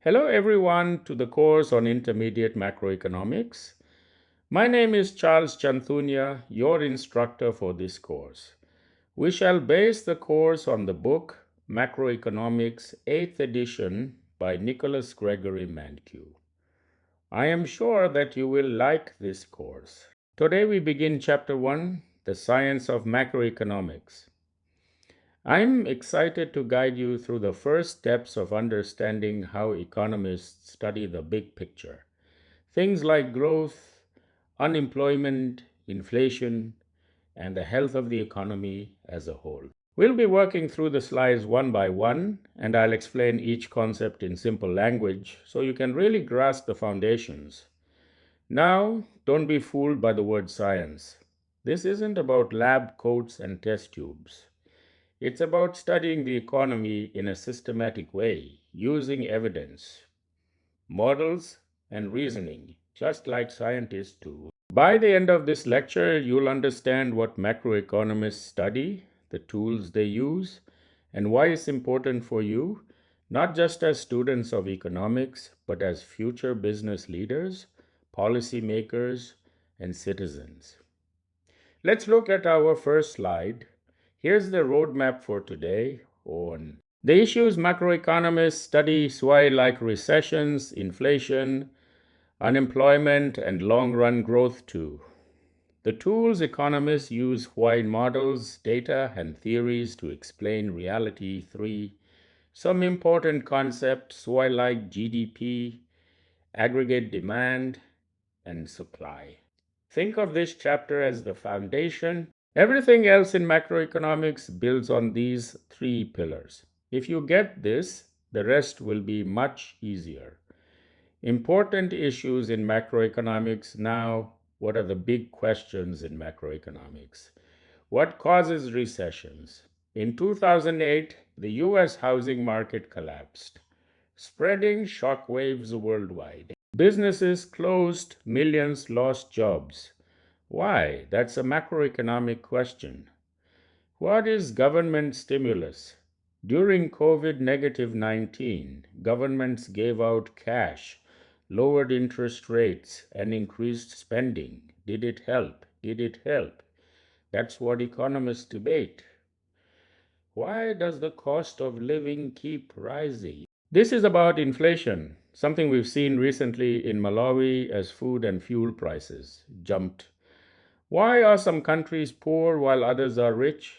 Hello everyone to the course on intermediate macroeconomics. My name is Charles Chanthunya, your instructor for this course. We shall base the course on the book Macroeconomics 8th edition by Nicholas Gregory Mankiw. I am sure that you will like this course. Today we begin Chapter 1, The Science of Macroeconomics. I'm excited to guide you through the first steps of understanding how economists study the big picture. Things like growth, unemployment, inflation, and the health of the economy as a whole. We'll be working through the slides one by one, and I'll explain each concept in simple language so you can really grasp the foundations. Now, don't be fooled by the word science. This isn't about lab coats and test tubes. It's about studying the economy in a systematic way, using evidence, models, and reasoning, just like scientists do. By the end of this lecture, you'll understand what macroeconomists study, the tools they use, and why it's important for you, not just as students of economics, but as future business leaders, policymakers, and citizens. Let's look at our first slide. Here's the roadmap for today on the issues macroeconomists study why like recessions, inflation, unemployment, and long-run growth too. The tools economists use why models, data, and theories to explain reality. 3. Some important concepts why like GDP, aggregate demand, and supply. Think of this chapter as the foundation. Everything else in macroeconomics builds on these three pillars. If you get this, the rest will be much easier. Important issues in macroeconomics now. What are the big questions in macroeconomics? What causes recessions? In 2008, the US housing market collapsed, spreading shockwaves worldwide. Businesses closed, millions lost jobs. Why? That's a macroeconomic question. What is government stimulus? During COVID-19, governments gave out cash, lowered interest rates, and increased spending. Did it help? Did it help? That's what economists debate. Why does the cost of living keep rising? This is about inflation, something we've seen recently in Malawi as food and fuel prices jumped. Why are some countries poor while others are rich?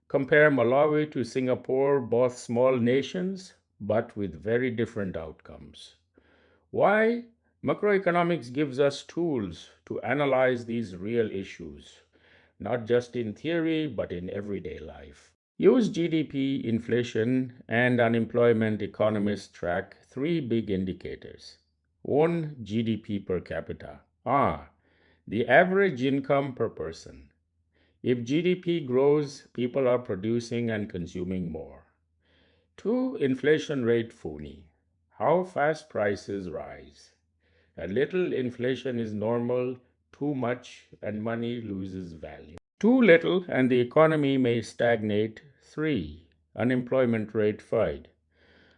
Compare Malawi to Singapore, both small nations, but with very different outcomes. Why? Macroeconomics gives us tools to analyze these real issues, not just in theory, but in everyday life. Use GDP, inflation, and unemployment. Economists track three big indicators. 1. GDP per capita. The average income per person. If GDP grows, people are producing and consuming more. 2. Inflation rate FUNI. How fast prices rise. A little inflation is normal, too much and money loses value. Too little and the economy may stagnate. 3. Unemployment rate FIDE.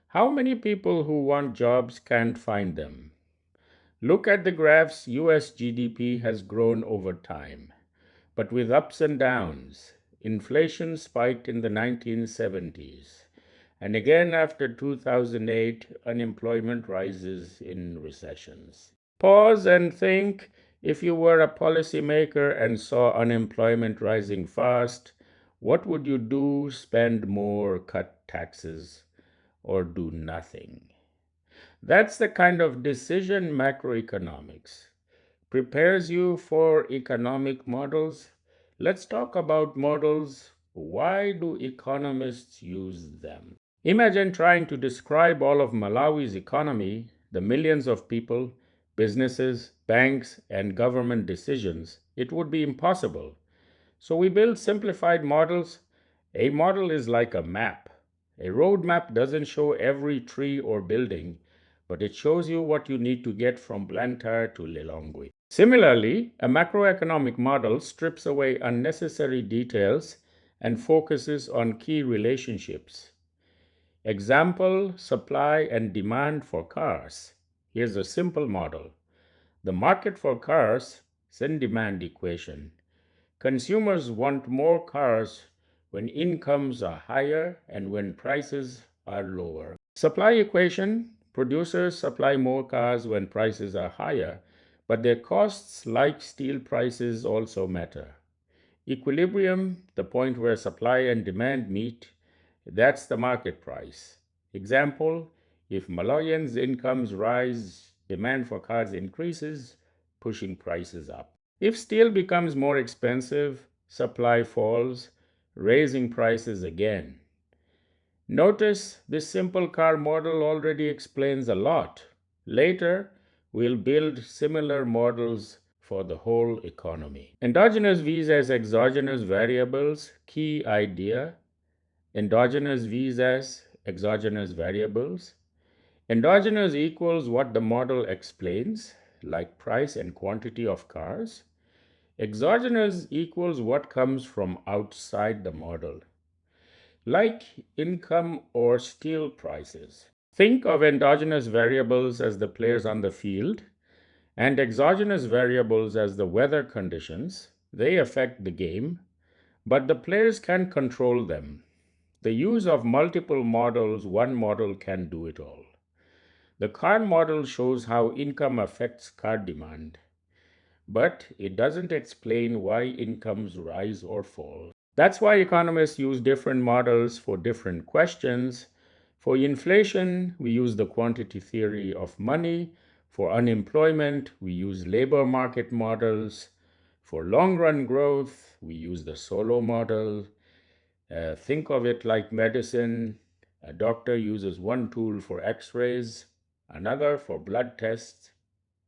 How many people who want jobs can't find them? Look at the graphs. US GDP has grown over time, but with ups and downs. Inflation spiked in the 1970s, and again after 2008, unemployment rises in recessions. Pause and think. If you were a policymaker and saw unemployment rising fast, what would you do? Spend more, cut taxes, or do nothing? That's the kind of decision macroeconomics prepares you for economic models. Let's talk about models. Why do economists use them? Imagine trying to describe all of Malawi's economy, the millions of people, businesses, banks, and government decisions. It would be impossible. So we build simplified models. A model is like a map. A road map doesn't show every tree or building, but it shows you what you need to get from Blantyre to Lilongwe. Similarly, a macroeconomic model strips away unnecessary details and focuses on key relationships. Example, supply and demand for cars. Here's a simple model. The market for cars is a demand equation. Consumers want more cars when incomes are higher and when prices are lower. Supply equation, producers supply more cars when prices are higher, but their costs, like steel prices, also matter. Equilibrium, the point where supply and demand meet, that's the market price. Example, if Malawians' incomes rise, demand for cars increases, pushing prices up. If steel becomes more expensive, supply falls, raising prices again. Notice this simple car model already explains a lot. Later, we'll build similar models for the whole economy. Endogenous V's as exogenous variables, key idea. Endogenous V's as exogenous variables. Endogenous equals what the model explains, like price and quantity of cars. Exogenous equals what comes from outside the model, like income or steel prices. Think of endogenous variables as the players on the field and exogenous variables as the weather conditions. They affect the game, but the players can control them. The use of multiple models, one model can do it all. The car model shows how income affects car demand, but it doesn't explain why incomes rise or fall. That's why economists use different models for different questions. For inflation, we use the quantity theory of money. For unemployment, we use labor market models. For long run growth, we use the solo model. Think of it like medicine. A doctor uses one tool for x rays, another for blood tests.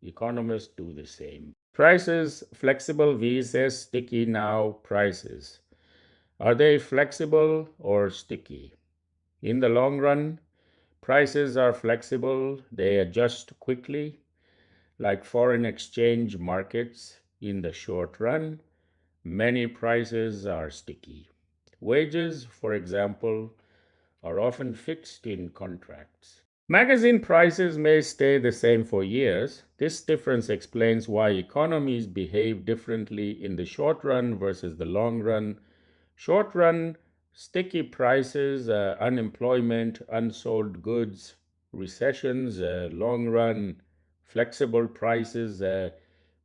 Economists do the same. Prices, flexible V says sticky now prices. Are they flexible or sticky? In the long run, prices are flexible, they adjust quickly, like foreign exchange markets. In the short run, many prices are sticky. Wages, for example, are often fixed in contracts. Magazine prices may stay the same for years. This difference explains why economies behave differently in the short run versus the long run. Short run, sticky prices, unemployment, unsold goods, recessions, long run, flexible prices,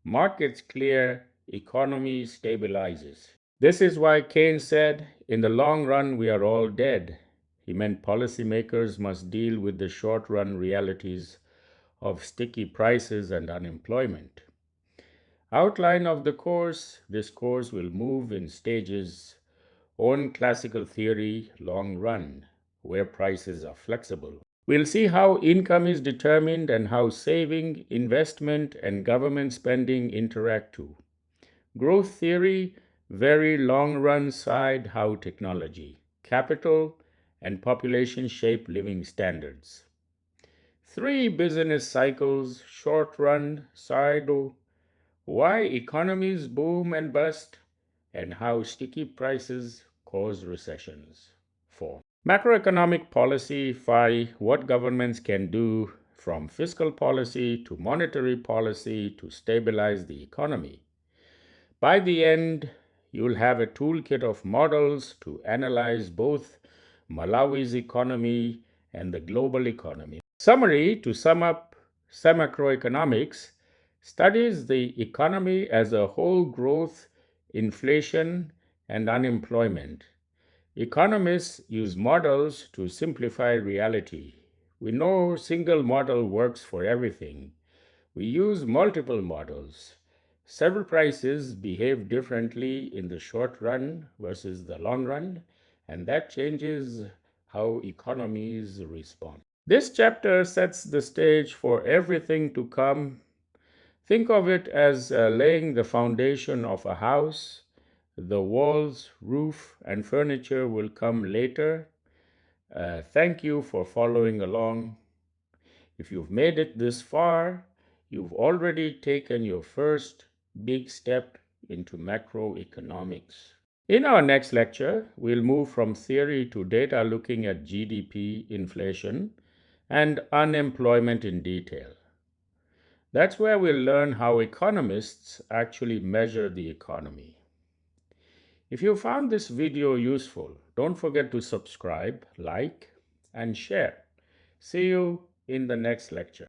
markets clear, economy stabilizes. This is why Keynes said, in the long run, we are all dead. He meant policymakers must deal with the short run realities of sticky prices and unemployment. Outline of the course. This course will move in stages. On classical theory, long run, where prices are flexible. We'll see how income is determined and how saving, investment, and government spending interact too. Growth theory, very long run side, how technology, capital, and population shape living standards. 3 business cycles, short run side, why economies boom and bust, and how sticky prices cause recessions. 4. Macroeconomic policy. 5. What governments can do from fiscal policy to monetary policy to stabilize the economy. By the end, you'll have a toolkit of models to analyze both Malawi's economy and the global economy. Summary. To sum up, macroeconomics studies the economy as a whole: growth, inflation, and unemployment. Economists use models to simplify reality. We know single model works for everything. We use multiple models. Several prices behave differently in the short run versus the long run, and that changes how economies respond. This chapter sets the stage for everything to come. Think of it as laying the foundation of a house. The walls, roof, and furniture will come later. Thank you for following along. If you've made it this far, you've already taken your first big step into macroeconomics. In our next lecture, we'll move from theory to data looking at GDP, inflation, and unemployment in detail. That's where we'll learn how economists actually measure the economy. If you found this video useful, don't forget to subscribe, like, and share. See you in the next lecture.